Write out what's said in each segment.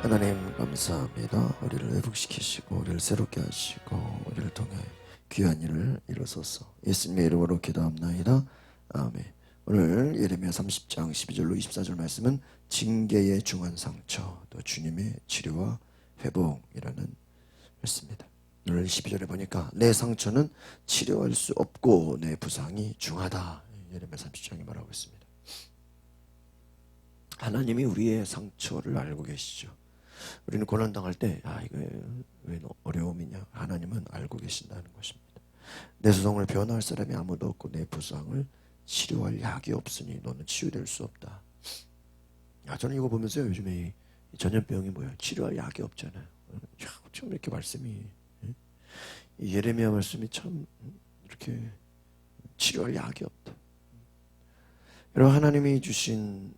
하나님 감사합니다. 우리를 회복시키시고 우리를 새롭게 하시고 우리를 통해 귀한 일을 이루소서. 예수님의 이름으로 기도합나이다. 아멘. 오늘 예레미야 30장 12절로 24절 말씀은 징계의 중한 상처, 또 주님의 치료와 회복이라는 말씀입니다. 오늘 12절에 보니까 내 상처는 치료할 수 없고 내 부상이 중하다. 예레미야 30장이 말하고 있습니다. 하나님이 우리의 상처를 알고 계시죠. 우리는 고난당할 때 이거 왜 어려움이냐, 하나님은 알고 계신다는 것입니다. 내 소송을 변호할 사람이 아무도 없고 내 부상을 치료할 약이 없으니 너는 치유될 수 없다. 저는 이거 보면서요, 요즘에 이 전염병이 뭐야, 치료할 약이 없잖아요. 참 이렇게 말씀이, 이 예레미야 말씀이 참 이렇게 치료할 약이 없다. 여러분, 하나님이 주신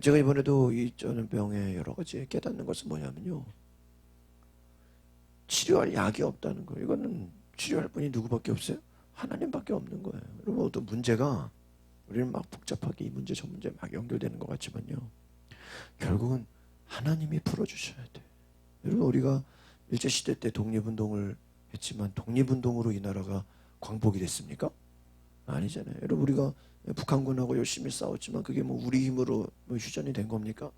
제가 이번에도 이 전염병에 여러 가지 깨닫는 것은 뭐냐면요, 치료할 약이 없다는 거예요. 이거는 치료할 분이 누구밖에 없어요? 하나님밖에 없는 거예요. 여러분, 어떤 문제가 우리는 막 복잡하게 이 문제 저 문제 막 연결되는 것 같지만요, 결국은 하나님이 풀어주셔야 돼. 여러분, 우리가 일제시대 때 독립운동을 했지만 독립운동으로 이 나라가 광복이 됐습니까? 아니잖아요. 여러분, 우리가 북한군하고 열심히 싸웠지만 그게 뭐 우리 힘으로 휴전이 된 겁니까?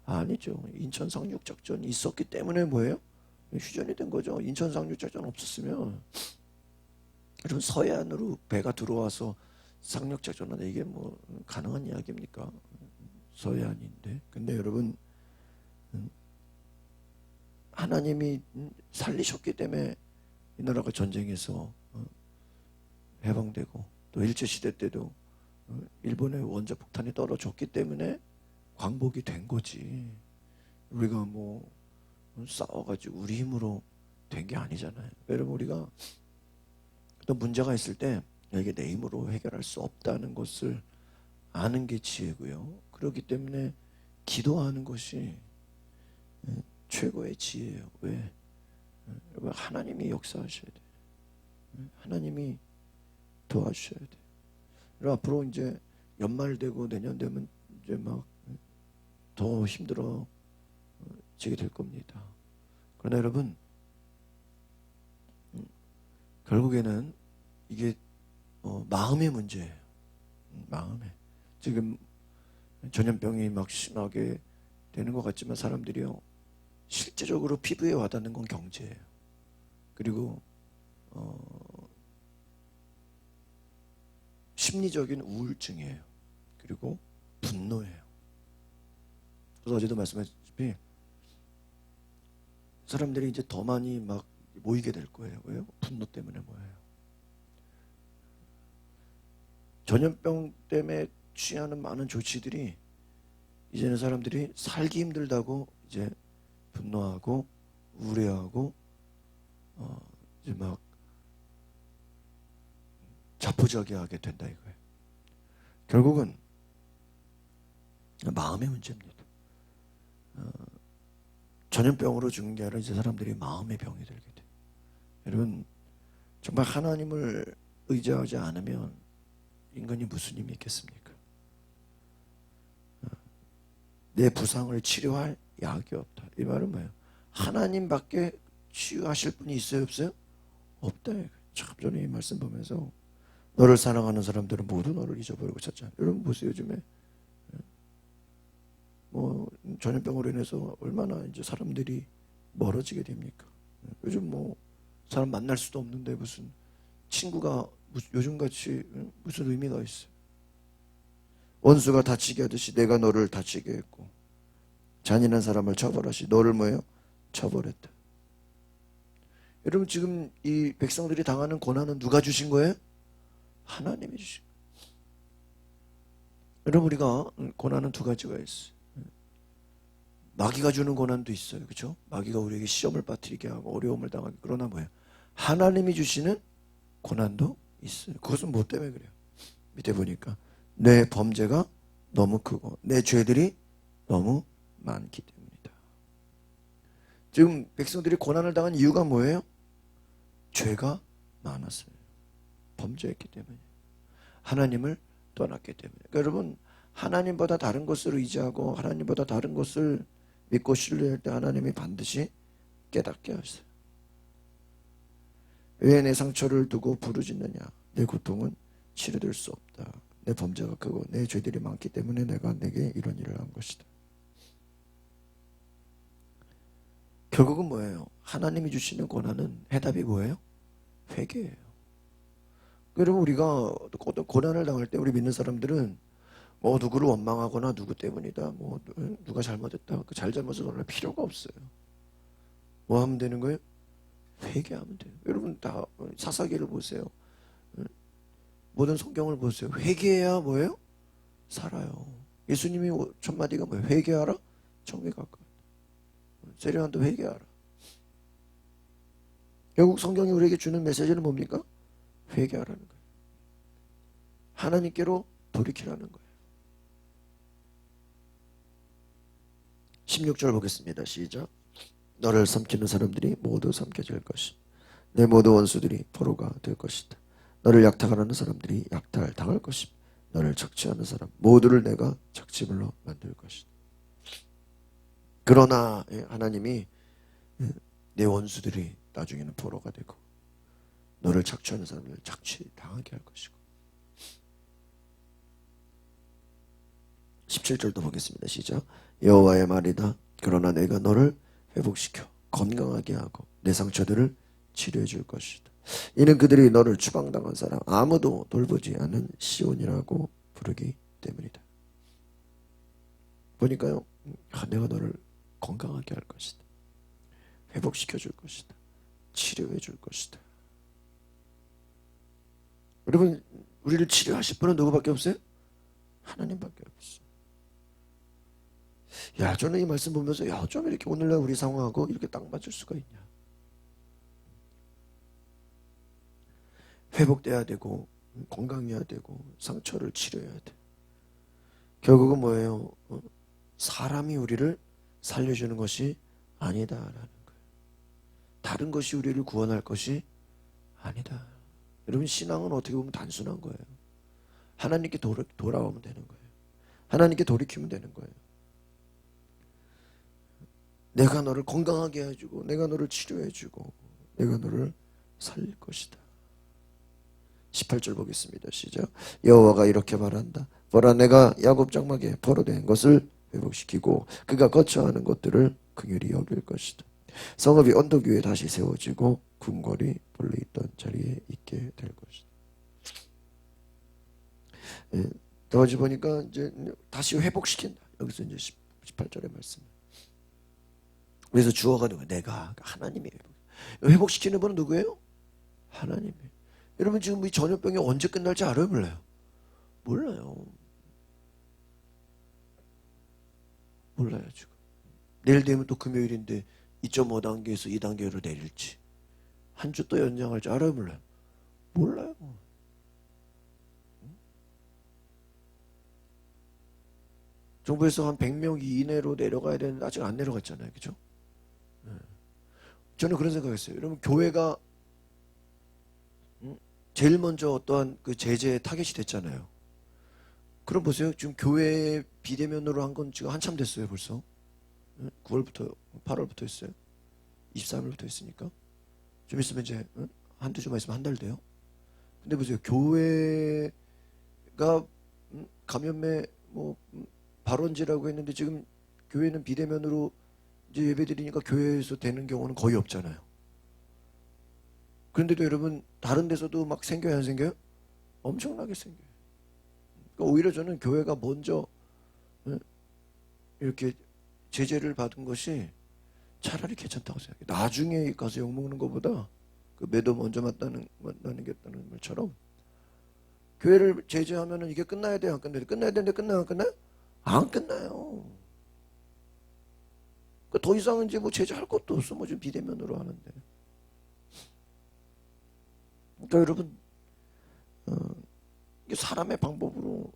아니죠. 인천 상륙작전이 있었기 때문에 뭐예요? 휴전이 된 거죠. 인천 상륙작전 없었으면 여러분, 서해안으로 배가 들어와서 상륙작전하는 이게 뭐 가능한 이야기입니까? 서해안인데. 근데 여러분, 하나님이 살리셨기 때문에 이 나라가 전쟁에서 해방되고, 또 일제시대 때도 일본의 원자폭탄이 떨어졌기 때문에 광복이 된 거지. 우리가 뭐 싸워가지고 우리 힘으로 된 게 아니잖아요. 여러분, 우리가 또 문제가 있을 때 이게 내 힘으로 해결할 수 없다는 것을 아는 게 지혜고요. 그렇기 때문에 기도하는 것이 최고의 지혜예요. 왜? 하나님이 역사하셔야 돼. 하나님이 도와주셔야 돼. 앞으로 이제 연말 되고 내년 되면 이제 막 더 힘들어지게 될 겁니다. 그러나 여러분, 결국에는 이게 마음의 문제예요. 마음에. 지금 전염병이 막 심하게 되는 것 같지만 사람들이요, 실제적으로 피부에 와닿는 건 경제예요. 그리고 심리적인 우울증이에요. 그리고 분노예요. 그래서 어제도 말씀하셨다시피 사람들이 이제 더 많이 막 모이게 될 거예요. 왜요? 분노 때문에 모여요. 전염병 때문에 취하는 많은 조치들이 이제는 사람들이 살기 힘들다고 이제 분노하고 우울해하고 이제 막 자포자기하게 된다 이거예요. 결국은 마음의 문제입니다. 전염병으로 죽는 게 아니라 이제 사람들이 마음의 병이 들게 돼. 여러분, 정말 하나님을 의지하지 않으면 인간이 무슨 힘이 있겠습니까? 내 부상을 치료할 약이 없다. 이 말은 뭐예요? 하나님밖에 치유하실 분이 있어요, 없어요? 없다. 참, 저는 이 말씀 보면서 너를 사랑하는 사람들은 모두 너를 잊어버리고 찾잖아요. 여러분 보세요, 요즘에 뭐 전염병으로 인해서 얼마나 이제 사람들이 멀어지게 됩니까? 요즘 뭐 사람 만날 수도 없는데 무슨 친구가 요즘같이 무슨 의미가 있어요? 원수가 다치게 하듯이 내가 너를 다치게 했고, 잔인한 사람을 처벌하시 너를 뭐예요? 처벌했다. 여러분, 지금 이 백성들이 당하는 고난은 누가 주신 거예요? 하나님이 주신 거예요. 여러분, 우리가 고난은 두 가지가 있어요. 마귀가 주는 고난도 있어요. 그렇죠? 마귀가 우리에게 시험을 빠뜨리게 하고 어려움을 당하게. 그러나 뭐예요? 하나님이 주시는 고난도 있어요. 그것은 뭐 때문에 그래요? 밑에 보니까 내 범죄가 너무 크고 내 죄들이 너무 많기 때문이다. 지금 백성들이 고난을 당한 이유가 뭐예요? 죄가 많았어요. 범죄했기 때문에. 하나님을 떠났기 때문에. 그러니까 여러분, 하나님보다 다른 것을 의지하고 하나님보다 다른 것을 믿고 신뢰할 때 하나님이 반드시 깨닫게 하세요. 왜 내 상처를 두고 부르짖느냐? 내 고통은 치료될 수 없다. 내 범죄가 크고 내 죄들이 많기 때문에 내가 내게 이런 일을 한 것이다. 결국은 뭐예요? 하나님이 주시는 고난은 해답이 뭐예요? 회개예요. 여러분, 우리가 고난을 당할 때 우리 믿는 사람들은 뭐 누구를 원망하거나 누구 때문이다, 뭐 누가 잘못했다, 그 잘잘못을 논할 필요가 없어요. 뭐 하면 되는 거예요? 회개하면 돼요. 여러분 다 사사기를 보세요. 모든 성경을 보세요. 회개해야 뭐예요? 살아요. 예수님이 첫 마디가 뭐예요? 회개하라, 정에 가까워. 세례요한도 회개하라. 결국 성경이 우리에게 주는 메시지는 뭡니까? 회개하라는 거예요. 하나님께로 돌이키라는 거예요. 16절 보겠습니다. 시작. 너를 삼키는 사람들이 모두 삼켜질 것이다. 내 모든 원수들이 포로가 될 것이다. 너를 약탈하는 사람들이 약탈당할 것이다. 너를 착취하는 사람 모두를 내가 착취물로 만들 것이다. 그러나 하나님이 내 원수들이 나중에는 포로가 되고 너를 착취하는 사람을 착취당하게 할 것이고. 17절도 보겠습니다. 시작. 여호와의 말이다. 그러나 내가 너를 회복시켜 건강하게 하고 내 상처들을 치료해 줄 것이다. 이는 그들이 너를 추방당한 사람 아무도 돌보지 않은 시온이라고 부르기 때문이다. 보니까요, 내가 너를 건강하게 할 것이다. 회복시켜 줄 것이다. 치료해 줄 것이다. 여러분, 우리를 치료하실 분은 누구밖에 없어요? 하나님밖에 없어요. 야, 저는 이 말씀 보면서 야, 좀 이렇게 오늘날 우리 상황하고 이렇게 딱 맞을 수가 있냐. 회복돼야 되고 건강해야 되고 상처를 치료해야 돼. 결국은 뭐예요? 사람이 우리를 살려주는 것이 아니다라는 거예요. 다른 것이 우리를 구원할 것이 아니다. 여러분, 신앙은 어떻게 보면 단순한 거예요. 하나님께 돌아오면 되는 거예요. 하나님께 돌이키면 되는 거예요. 내가 너를 건강하게 해주고 내가 너를 치료해주고 내가 너를 살릴 것이다. 18절 보겠습니다. 시작. 여호와가 이렇게 말한다. 보라, 내가 야곱 장막에 포로된 것을 회복시키고 그가 거처하는 것들을 긍휼히 여길 것이다. 성읍이 언덕 위에 다시 세워지고 궁궐이 본래 있던 자리에 있게 될 것이다. 더 어지 보니까 이제 다시 회복시킨다. 여기서 이제 18절의 말씀. 그래서 주어가 누구? 내가, 하나님이 회복시키는 분은 누구예요? 하나님이. 여러분, 지금 이 전염병이 언제 끝날지 알아요, 몰라요? 몰라요. 몰라요, 지금. 내일 되면 또 금요일인데 2.5단계에서 2단계로 내릴지 한 주 또 연장할지 알아요, 몰라요? 몰라요. 정부에서 한 100명 이내로 내려가야 되는데 아직 안 내려갔잖아요, 그죠? 저는 그런 생각했어요. 여러분, 교회가 제일 먼저 어떠한 그 제재의 타겟이 됐잖아요. 그럼 보세요. 지금 교회 비대면으로 한 건 지금 한참 됐어요, 벌써. 9월부터, 8월부터 했어요. 23일부터 했으니까. 좀 있으면 이제, 한두 주만 있으면 한 달 돼요. 근데 보세요. 교회가 감염의 발원지라고 했는데 지금 교회는 비대면으로 이제 예배드리니까 교회에서 되는 경우는 거의 없잖아요. 그런데도 여러분, 다른 데서도 막 생겨요, 안 생겨요? 엄청나게 생겨요. 그러니까 오히려 저는 교회가 먼저 이렇게 제재를 받은 것이 차라리 괜찮다고 생각해요. 나중에 가서 욕먹는 것보다 그 매도 먼저 맞다는 말처럼 교회를 제재하면은 이게 끝나야 돼요, 안 끝나야 돼요? 끝나야 되는데 끝나요, 안 끝나요? 안 끝나요. 더 이상은 이제 뭐 제재할 것도 없어. 뭐 좀 비대면으로 하는데. 그러니까 여러분, 이게 사람의 방법으로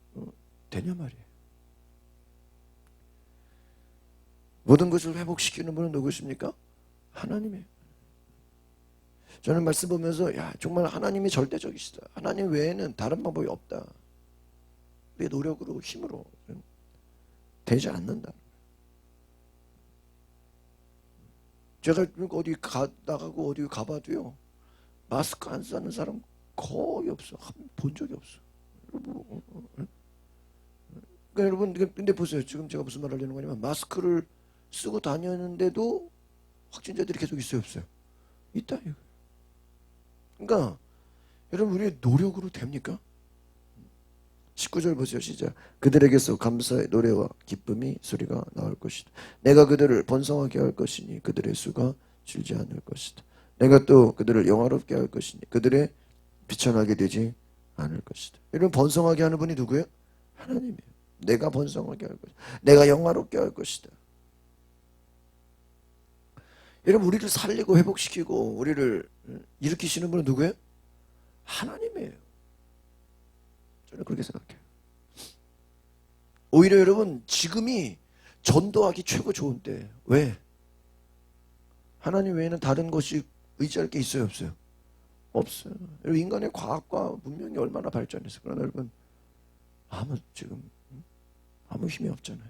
되냐 말이에요. 모든 것을 회복시키는 분은 누구십니까? 하나님이에요. 저는 말씀 보면서 야, 정말 하나님이 절대적이시다. 하나님 외에는 다른 방법이 없다. 우리의 노력으로 힘으로 되지 않는다. 제가 어디 나가고 어디 가봐도요, 마스크 안 쓰는 사람 거의 없어. 본 적이 없어. 그러니까 여러분, 근데 보세요. 지금 제가 무슨 말 하려는 거냐면, 마스크를 쓰고 다녔는데도 확진자들이 계속 있어요, 없어요? 있다, 이거. 그러니까 여러분, 우리의 노력으로 됩니까? 19절 보세요. 시작. 그들에게서 감사의 노래와 기쁨이 소리가 나올 것이다. 내가 그들을 번성하게 할 것이니 그들의 수가 줄지 않을 것이다. 내가 또 그들을 영화롭게 할 것이니 그들의 비천하게 되지 않을 것이다. 여러분, 번성하게 하는 분이 누구예요? 하나님이에요. 내가 번성하게 할 것이다. 내가 영화롭게 할 것이다. 여러분, 우리를 살리고 회복시키고 우리를 일으키시는 분은 누구예요? 하나님이에요. 저는 그렇게 생각해요. 오히려 여러분, 지금이 전도하기 최고 좋은 때. 왜? 하나님 외에는 다른 것이 의지할 게 있어요, 없어요? 없어요. 여러분, 인간의 과학과 문명이 얼마나 발전했어요. 그러나 여러분, 지금 아무 힘이 없잖아요.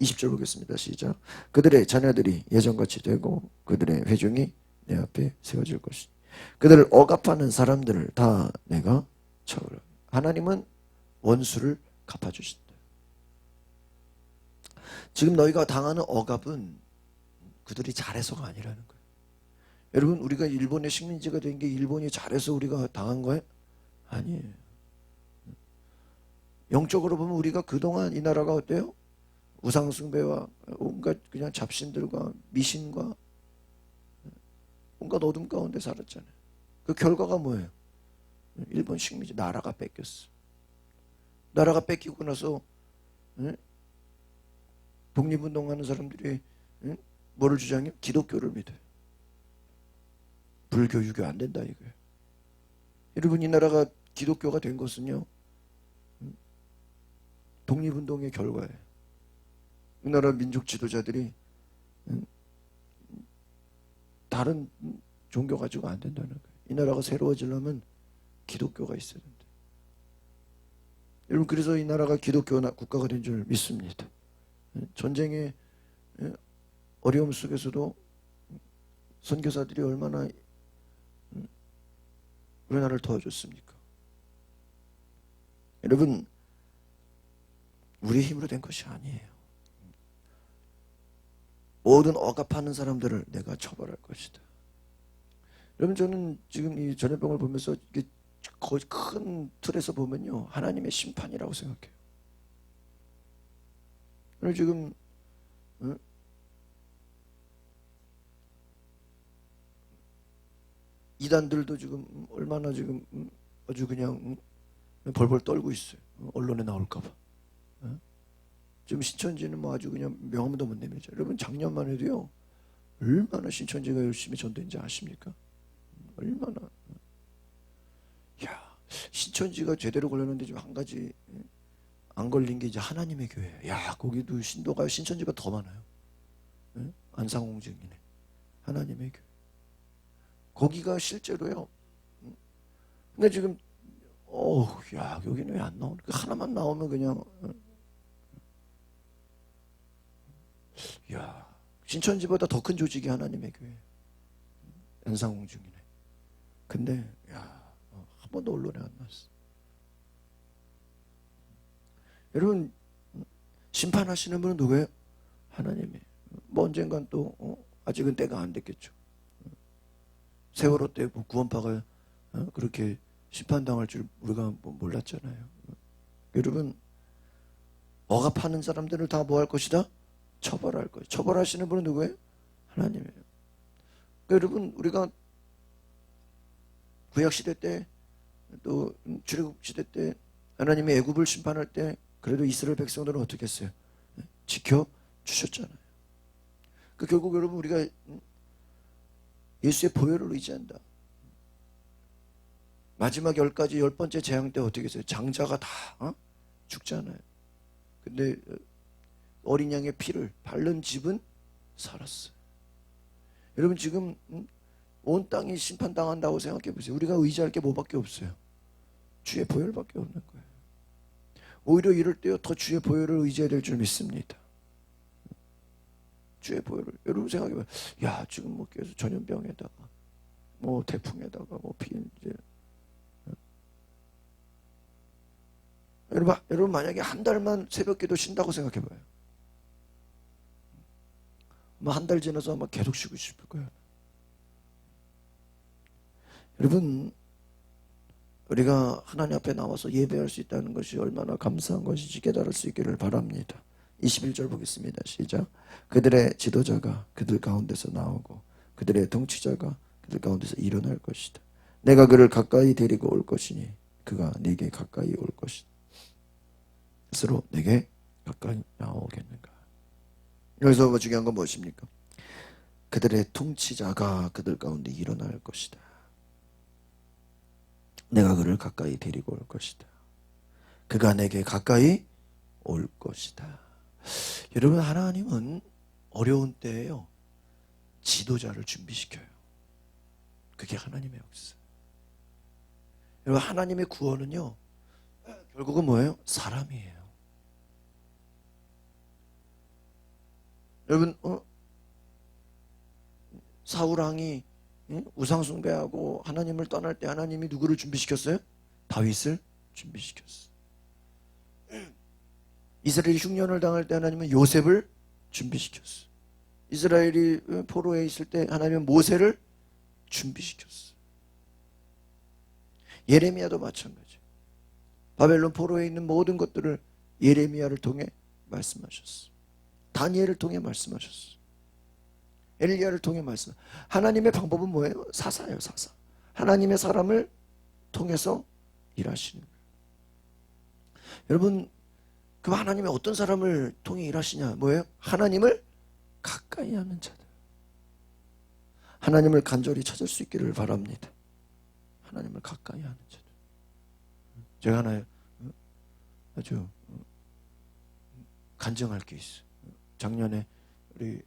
20절 보겠습니다. 시작. 그들의 자녀들이 예전같이 되고 그들의 회중이 내 앞에 세워질 것이니 그들을 억압하는 사람들을 다 내가 처벌하라. 하나님은 원수를 갚아주신다. 지금 너희가 당하는 억압은 그들이 잘해서가 아니라는 거예요. 여러분, 우리가 일본의 식민지가 된 게 일본이 잘해서 우리가 당한 거예요? 아니에요. 영적으로 보면 우리가 그동안 이 나라가 어때요? 우상숭배와 온갖 그냥 잡신들과 미신과 온갖 어둠 가운데 살았잖아요. 그 결과가 뭐예요? 일본 식민지 나라가 뺏겼어. 나라가 뺏기고 나서 독립운동하는 사람들이 뭐를 주장해요? 기독교를 믿어요. 불교, 유교 안 된다 이거예요. 여러분, 이 나라가 기독교가 된 것은요, 독립운동의 결과예요. 우리나라 민족 지도자들이 다른 종교 가지고 안 된다는 거예요. 이 나라가 새로워지려면 기독교가 있어야 된다. 여러분, 그래서 이 나라가 기독교 국가가 된 줄 믿습니다. 전쟁의 어려움 속에서도 선교사들이 얼마나 우리나라를 도와줬습니까? 여러분, 우리의 힘으로 된 것이 아니에요. 모든 억압하는 사람들을 내가 처벌할 것이다. 여러분, 저는 지금 이 전염병을 보면서 이게 거의 큰 틀에서 보면요, 하나님의 심판이라고 생각해요. 오늘 지금 이단들도 지금 얼마나 지금 아주 그냥 벌벌 떨고 있어요. 언론에 나올까봐. 지금 신천지는 뭐 아주 그냥 명함도 못 내밀죠. 여러분, 작년만 해도요, 얼마나 신천지가 열심히 전도했는지 아십니까? 얼마나. 야, 신천지가 제대로 걸렸는데 지금 한 가지 안 걸린 게 이제 하나님의 교회예요. 야, 거기도 신도가 신천지가 더 많아요. 안상홍증이네. 하나님의 교회. 거기가 실제로요. 근데 지금 야, 여기는 왜 안 나오는? 하나만 나오면 그냥 야, 신천지보다 더 큰 조직이 하나님의 교회. 안상홍증이네. 근데 야, 한 번도 언론에 안 나왔어. 여러분, 심판하시는 분은 누구예요? 하나님이에요. 뭐 언젠간 또 아직은 때가 안 됐겠죠. 세월호 때 구원파가 그렇게 심판당할 줄 우리가 몰랐잖아요. 여러분, 억압하는 사람들을 다 뭐 할 것이다? 처벌할 거예요. 처벌하시는 분은 누구예요? 하나님이에요. 그러니까 여러분, 우리가 구약시대 때 또 출애굽시대 때 하나님의 애굽을 심판할 때 그래도 이스라엘 백성들은 어떻게 했어요? 지켜주셨잖아요. 그 결국 여러분, 우리가 예수의 보혈을 의지한다. 마지막 10번째 재앙 때 어떻게 했어요? 장자가 다 죽잖아요. 근데 어린 양의 피를 바른 집은 살았어요. 여러분, 지금 온 땅이 심판당한다고 생각해 보세요. 우리가 의지할 게 뭐밖에 없어요? 주의 보혈밖에 없는 거예요. 오히려 이럴 때요, 더 주의 보혈을 의지해야 될 줄 믿습니다. 주의 보혈을. 여러분 생각해봐요. 야, 지금 뭐 계속 전염병에다가 뭐 태풍에다가 뭐 이제 여러분 만약에 한 달만 새벽기도 쉰다고 생각해봐요. 뭐 한 달 지나서 아마 계속 쉬고 싶을 거예요. 여러분, 우리가 하나님 앞에 나와서 예배할 수 있다는 것이 얼마나 감사한 것인지 깨달을 수 있기를 바랍니다. 21절 보겠습니다. 시작. 그들의 지도자가 그들 가운데서 나오고 그들의 통치자가 그들 가운데서 일어날 것이다. 내가 그를 가까이 데리고 올 것이니 그가 네게 가까이 올 것이다. 스스로 내게 가까이 나오겠는가. 여기서 중요한 건 무엇입니까? 그들의 통치자가 그들 가운데 일어날 것이다. 내가 그를 가까이 데리고 올 것이다. 그가 내게 가까이 올 것이다. 여러분, 하나님은 어려운 때에요, 지도자를 준비시켜요. 그게 하나님의 역사. 여러분, 하나님의 구원은요, 결국은 뭐예요? 사람이에요. 여러분, 사울왕이 우상숭배하고 하나님을 떠날 때 하나님이 누구를 준비시켰어요? 다윗을 준비시켰어요. 이스라엘이 흉년을 당할 때 하나님은 요셉을 준비시켰어요. 이스라엘이 포로에 있을 때 하나님은 모세를 준비시켰어요. 예레미야도 마찬가지. 바벨론 포로에 있는 모든 것들을 예레미야를 통해 말씀하셨어요. 다니엘을 통해 말씀하셨어요. 엘리야를 통해 말씀. 하나님의 방법은 뭐예요? 사사예요, 사사. 하나님의 사람을 통해서 일하시는 거예요. 여러분, 그럼 하나님의 어떤 사람을 통해 일하시냐? 뭐예요? 하나님을 가까이 하는 자들. 하나님을 간절히 찾을 수 있기를 바랍니다. 하나님을 가까이 하는 자들. 제가 하나 아주 간증할 게 있어요. 작년에 우리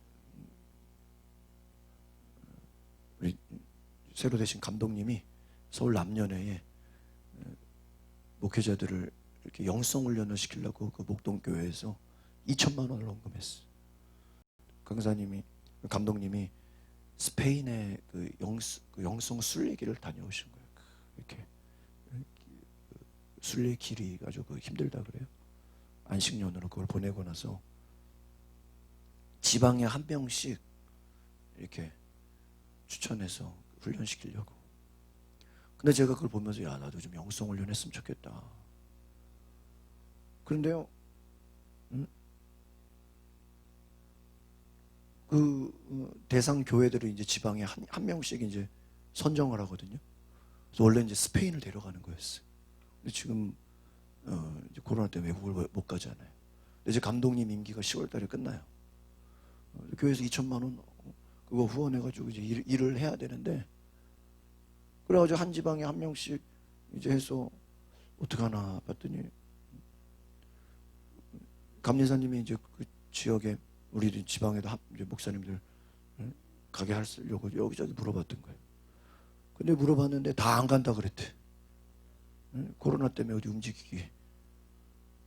새로 되신 감독님이 서울 남년회에 목회자들을 이렇게 영성 훈련을 시키려고 그 목동교회에서 2천만 원을 헌금했어요. 강사님이, 감독님이 스페인의 그 영성 순례길을 다녀오신 거예요. 이렇게 순례 길이 아주 힘들다 그래요. 안식년으로 그걸 보내고 나서 지방에 한 명씩 이렇게 추천해서 훈련시키려고. 근데 제가 그걸 보면서 야, 나도 좀 영성 훈련했으면 좋겠다. 그런데요, 그 대상 교회들을 이제 지방에 한 명씩 이제 선정을 하거든요. 그래서 원래 이제 스페인을 데려가는 거였어요. 근데 지금 이제 코로나 때문에 외국을 못 가잖아요. 근데 이제 감독님 임기가 10월달에 끝나요. 교회에서 2천만 원 그거 후원해가지고 이제 일을 해야 되는데, 그래가지고 한 지방에 한 명씩 이제 해서 어떡하나 봤더니 감리사님이 이제 그 지역에 우리 지방에도 이제 목사님들 가게 하려고 여기저기 물어봤던 거예요. 근데 물어봤는데 다 안 간다 그랬대. 코로나 때문에 어디 움직이기.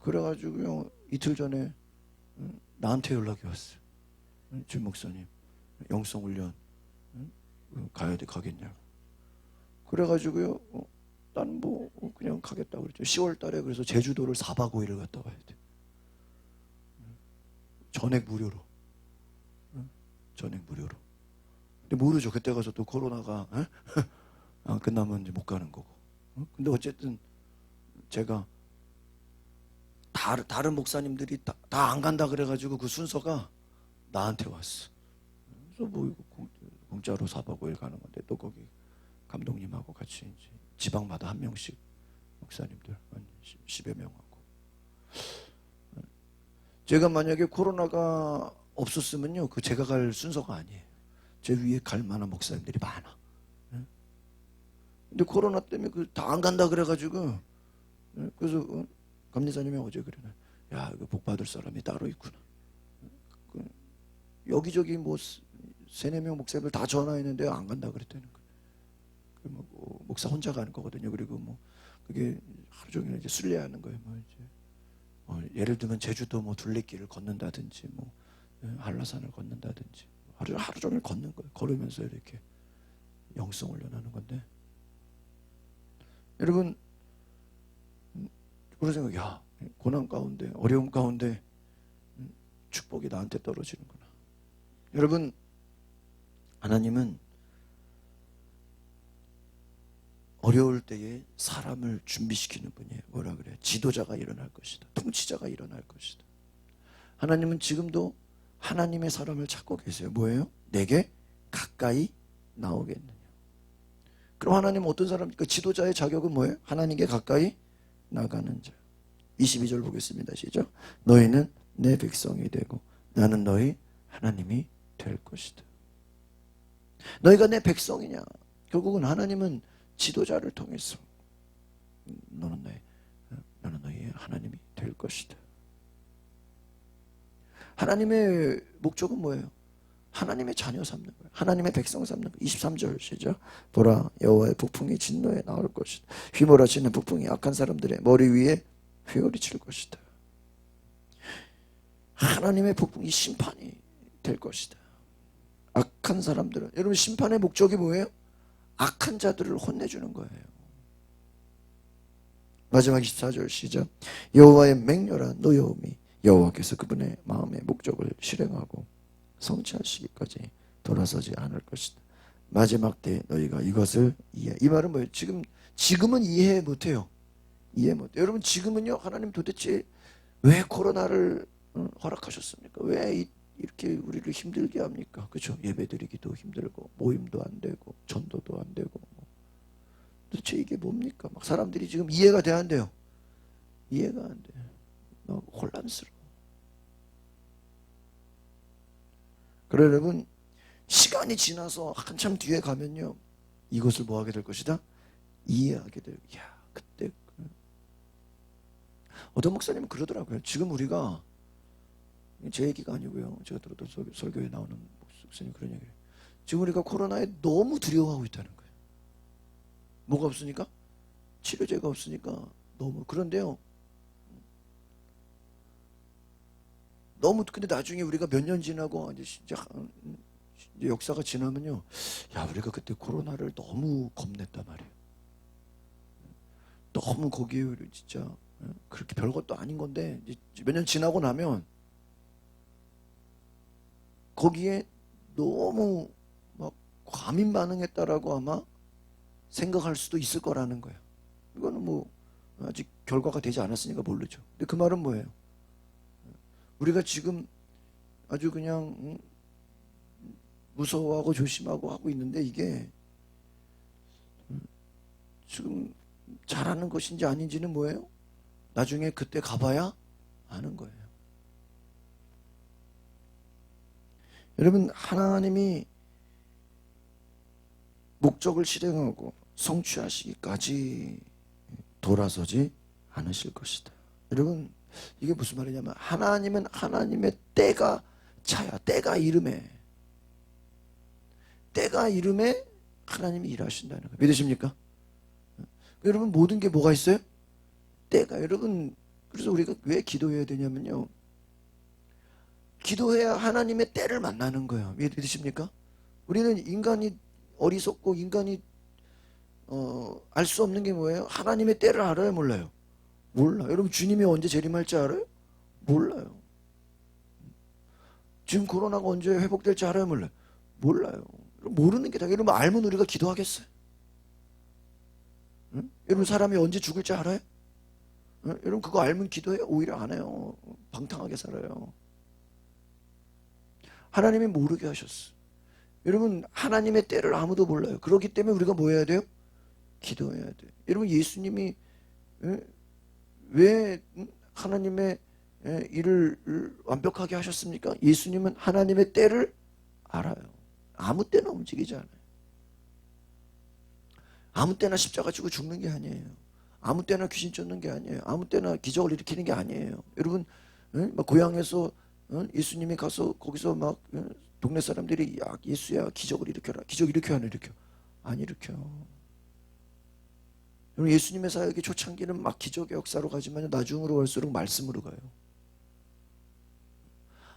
그래가지고요, 이틀 전에 나한테 연락이 왔어요. 진 목사님, 영성훈련 가야 돼, 가겠냐고. 그래가지고요, 난 뭐 그냥 가겠다 그랬죠. 10월 달에. 그래서 제주도를 4박 5일을 갔다 와야 돼. 전액 무료로. 전액 무료로. 근데 모르죠. 그때 가서 또 코로나가 끝나면 이제 못 가는 거고. 근데 어쨌든 제가 다른 목사님들이 다 안 간다 그래가지고 그 순서가 나한테 왔어. 그래서 뭐 이거 공짜로 4박 5일 가는 건데, 또 거기 감독님하고 같이 이제 지방마다 한 명씩 목사님들 한 10여 명하고. 제가 만약에 코로나가 없었으면요, 그 제가 갈 순서가 아니에요. 제 위에 갈 만한 목사님들이 많아. 근데 코로나 때문에 다 안 간다 그래가지고, 그래서 감리사님이 어제 그러네. 야, 이거 복 받을 사람이 따로 있구나. 여기저기 뭐 3-4명 목사님들 다 전화했는데 안 간다 그랬다는 거예요. 목사 혼자 가는 거거든요. 그리고 뭐 그게 하루 종일 이제 순례하는 거예요. 뭐 이제 예를 들면 제주도 뭐 둘레길을 걷는다든지 뭐 한라산을 걷는다든지 하루 종일 걷는 거예요. 걸으면서 이렇게 영성 훈련하는 건데, 여러분 그런 생각, 야, 고난 가운데 어려움 가운데 축복이 나한테 떨어지는구나. 여러분, 하나님은 어려울 때에 사람을 준비시키는 분이에요. 뭐라 그래요? 지도자가 일어날 것이다. 통치자가 일어날 것이다. 하나님은 지금도 하나님의 사람을 찾고 계세요. 뭐예요? 내게 가까이 나오겠느냐. 그럼 하나님은 어떤 사람입니까? 지도자의 자격은 뭐예요? 하나님께 가까이 나가는 자. 22절 보겠습니다. 시작. 너희는 내 백성이 되고 나는 너희 하나님이 될 것이다. 너희가 내 백성이냐? 결국은 하나님은 지도자를 통해서 너는 너희의 하나님이 될 것이다. 하나님의 목적은 뭐예요? 하나님의 자녀 삼는 거예요. 하나님의 백성 삼는 거예요. 23절 시작. 보라, 여호와의 폭풍이 진노에 나올 것이다. 휘몰아치는 폭풍이 악한 사람들의 머리 위에 휘어리칠 것이다. 하나님의 폭풍이 심판이 될 것이다. 악한 사람들은, 여러분 심판의 목적이 뭐예요? 악한 자들을 혼내주는 거예요. 마지막 24절 시작. 여호와의 맹렬한 노여움이 여호와께서 그분의 마음의 목적을 실행하고 성취하시기까지 돌아서지 않을 것이다. 마지막 때 너희가 이것을 이해. 이 말은 뭐예요? 지금은 이해 못해요. 이해 못해요. 여러분 지금은요, 하나님 도대체 왜 코로나를 허락하셨습니까? 왜 이렇게 우리를 힘들게 합니까? 그렇죠? 예배드리기도 힘들고 모임도 안 되고 전도도 안 되고 도대체 이게 뭡니까? 막 사람들이 지금 이해가 돼야 한대요. 이해가 안 돼. 막 혼란스러워. 그래 여러분, 시간이 지나서 한참 뒤에 가면요, 이것을 뭐 하게 될 것이다? 이해하게 돼요. 야, 그때 어떤 목사님은 그러더라고요. 지금 우리가, 제 얘기가 아니고요, 제가 들었던 설교에 나오는 목사님 그런 얘기예요. 지금 우리가 코로나에 너무 두려워하고 있다는 거예요. 뭐가 없으니까? 치료제가 없으니까 너무. 그런데요, 너무, 근데 나중에 우리가 몇 년 지나고 이제 역사가 지나면요, 야, 우리가 그때 코로나를 너무 겁냈단 말이에요. 너무 거기에 진짜 그렇게 별것도 아닌 건데, 몇 년 지나고 나면 거기에 너무 막 과민 반응했다라고 아마 생각할 수도 있을 거라는 거예요. 이거는 뭐 아직 결과가 되지 않았으니까 모르죠. 근데 그 말은 뭐예요? 우리가 지금 아주 그냥 무서워하고 조심하고 하고 있는데 이게 지금 잘하는 것인지 아닌지는 뭐예요? 나중에 그때 가봐야 아는 거예요. 여러분, 하나님이 목적을 실행하고 성취하시기까지 돌아서지 않으실 것이다. 여러분, 이게 무슨 말이냐면, 하나님은 하나님의 때가 차야. 때가 이름에 하나님이 일하신다는 거예요. 믿으십니까? 여러분, 모든 게 뭐가 있어요? 때가. 여러분, 그래서 우리가 왜 기도해야 되냐면요, 기도해야 하나님의 때를 만나는 거예요. 믿으십니까? 우리는 인간이 어리석고 인간이 알 수 없는 게 뭐예요? 하나님의 때를 알아요, 몰라요? 몰라요. 여러분, 주님이 언제 재림할지 알아요? 몰라요. 지금 코로나가 언제 회복될지 알아요, 몰라요? 몰라요. 모르는 게 다. 여러분, 알면 우리가 기도하겠어요? 응? 여러분, 사람이 언제 죽을지 알아요? 응? 여러분, 그거 알면 기도해요? 오히려 안 해요. 방탕하게 살아요. 하나님이 모르게 하셨어. 여러분, 하나님의 때를 아무도 몰라요. 그렇기 때문에 우리가 뭐 해야 돼요? 기도해야 돼요. 여러분, 예수님이 왜 하나님의 일을 완벽하게 하셨습니까? 예수님은 하나님의 때를 알아요. 아무 때나 움직이지 않아요. 아무 때나 십자가 지고 죽는 게 아니에요. 아무 때나 귀신 쫓는 게 아니에요. 아무 때나 기적을 일으키는 게 아니에요. 여러분, 막 고향에서 예수님이 가서 거기서 막 동네 사람들이, 야, 예수야, 기적을 일으켜라. 기적 일으켜, 안 일으켜? 안 일으켜. 여러분, 예수님의 사역의 초창기는 막 기적의 역사로 가지만 나중으로 갈수록 말씀으로 가요.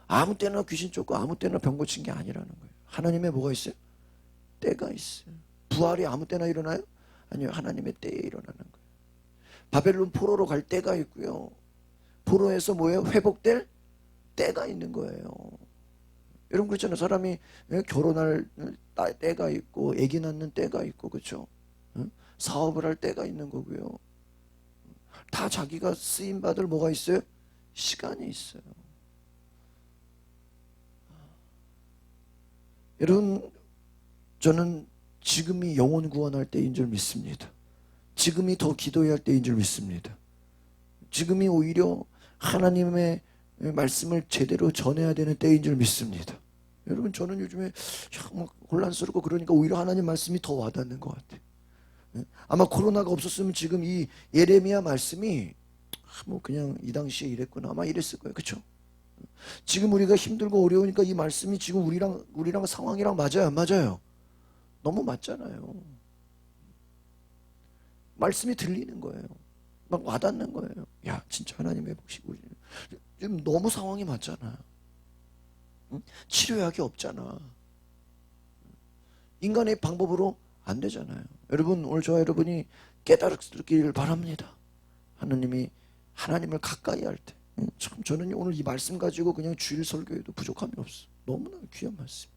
아무 때나 귀신 쫓고 아무 때나 병 고친 게 아니라는 거예요. 하나님의 뭐가 있어요? 때가 있어요. 부활이 아무 때나 일어나요? 아니요, 하나님의 때에 일어나는 거예요. 바벨론 포로로 갈 때가 있고요, 포로에서 뭐예요? 회복될 때가 있는 거예요. 여러분 그렇잖아요. 사람이 결혼할 때가 있고 아기 낳는 때가 있고, 그렇죠? 사업을 할 때가 있는 거고요. 다 자기가 쓰임 받을 뭐가 있어요? 시간이 있어요. 여러분, 저는 지금이 영혼 구원할 때인 줄 믿습니다. 지금이 더 기도해야 할 때인 줄 믿습니다. 지금이 오히려 하나님의 말씀을 제대로 전해야 되는 때인 줄 믿습니다. 여러분, 저는 요즘에 막 혼란스럽고 그러니까 오히려 하나님 말씀이 더 와닿는 것 같아요. 아마 코로나가 없었으면 지금 이 예레미야 말씀이 뭐 그냥 이 당시에 이랬구나 아마 이랬을 거예요. 그렇죠? 지금 우리가 힘들고 어려우니까 이 말씀이 지금 우리랑 상황이랑 맞아요, 안 맞아요? 너무 맞잖아요. 말씀이 들리는 거예요. 막 와닿는 거예요. 야, 진짜 하나님의 복이고 지금 너무 상황이 맞잖아. 응? 치료약이 없잖아. 인간의 방법으로 안 되잖아요. 여러분, 오늘 저와 여러분이 깨달았기를 바랍니다. 하나님을 가까이 할 때. 참 저는 오늘 이 말씀 가지고 그냥 주일 설교에도 부족함이 없어. 너무나 귀한 말씀.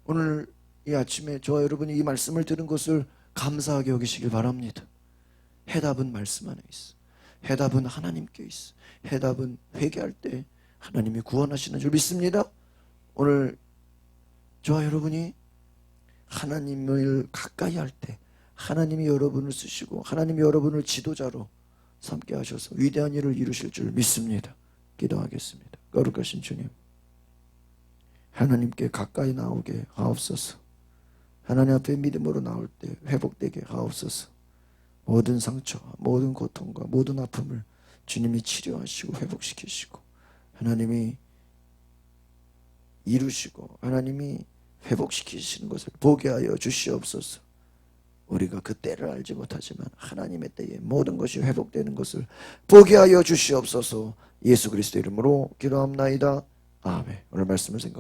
오늘 이 아침에 저와 여러분이 이 말씀을 들은 것을 감사하게 여기시길 바랍니다. 해답은 말씀 안에 있어. 해답은 하나님께 있어. 해답은 회개할 때 하나님이 구원하시는 줄 믿습니다. 오늘 저와 여러분이 하나님을 가까이 할 때 하나님이 여러분을 쓰시고 하나님이 여러분을 지도자로 삼게 하셔서 위대한 일을 이루실 줄 믿습니다. 기도하겠습니다. 거룩하신 주님, 하나님께 가까이 나오게 하옵소서. 하나님 앞에 믿음으로 나올 때 회복되게 하옵소서. 모든 상처, 모든 고통과 모든 아픔을 주님이 치료하시고 회복시키시고 하나님이 이루시고 하나님이 회복시키시는 것을 보게 하여 주시옵소서. 우리가 그 때를 알지 못하지만 하나님의 때에 모든 것이 회복되는 것을 보게 하여 주시옵소서. 예수 그리스도 이름으로 기도합나이다. 아멘. 오늘 말씀을 생각